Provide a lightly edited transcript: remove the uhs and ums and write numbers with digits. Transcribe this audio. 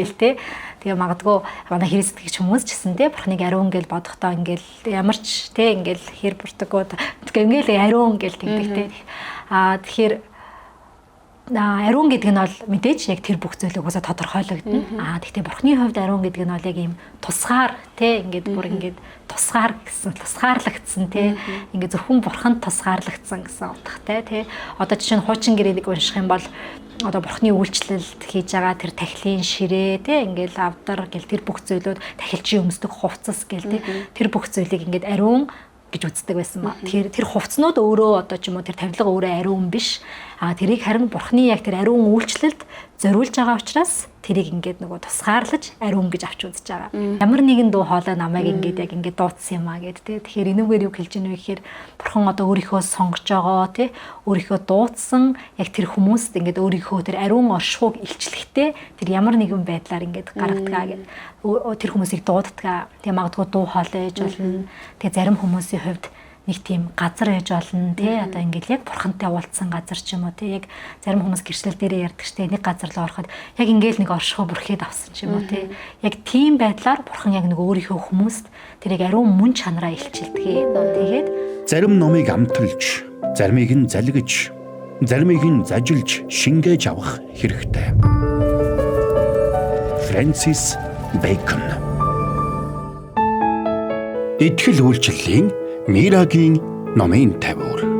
гээл те. Тэгээ магадгүй манай хэрэг сэтгэгч хүмүүс ч гэсэн те бурхныг ариун гэж бодохдоо ингээл ямар ч те ингээл хэр буртаггүй ингээл ариун гэж тэгдэг те. Тэгэхээр ариун гэдэг нь бол мэдээж яг тэр бүх зүйлийг уусаа тодорхойлогдно. Гэхдээ бурхны хувьд ариун гэдэг нь бол яг ийм тусгаар те ингээд бүр ингээд тусгаарлагдсан те ингээд зөвхөн бурханд тусгаарлагдсан гэсэн утгатай те. Одоо жишээ нь хуучин гэрээг унших юм бол одоо бурхны үйлчлэлд хийж байгаа тэр тахилын ширээ те ингээл авдар гэл тэр бүх зүйлүүд тахилчийн өмсдөг хувцас гэл те тэр бүх зүйлийг ингээд ариун гэж үздэг байсан ба. Тэр хувцнууд өөрөө одоо ч юм уу тэр тавилга өөрөө ариун биш. Тэрийг харин бурхны яг тэр ариун үйлчлэлд зориулж байгаа учраас тэрийг ингээд нөгөө тусгаарлаж ариун гэж авч үзэж байгаа. Ямар нэгэн дуу хоолой намайг ингээд яг ингээд дуудсан юм аа гэд тэ. Тэгэхээр энэгээр юу хэлж ийнэ вэ гэхээр бурхан одоо өөрийнхөө сонгож байгаа тэ өөрийнхөө дуудсан яг тэр хүмүүст ингээд өөрийнхөө тэр ариун оршихуйг илчлэхдээ тэр ямар нэгэн байдлаар ингээд гаргадаг гэд тэр хүмүүсийг дууддаг. Тэгээ магадгүй дуу хоолой ээж болно. Тэгээ зарим хүмүүсийн хувьд нэг тийм газар ээж болно тий одоо ингээл яг бурхантай уулзсан газар ч юм уу тий яг зарим хүмүүс гэрчлэл дээрээ ярьдаг штэ нэг газар руу ороход яг ингээл нэг оршихуй бүрхээд авсан ч юм уу тий яг тийм байдлаар бурхан яг нэг өөрийнхөө хүмүүст тэрийг ариун мөн чанараа илчилдэг. Тэгээд зарим номыг амталж, заримыг нь залгиж, заримыг нь зажилж, шингээж авах хэрэгтэй. Фрэнсис Бэйкон. Итгэл үйлчлэлийн Мирагийн номын тавиур.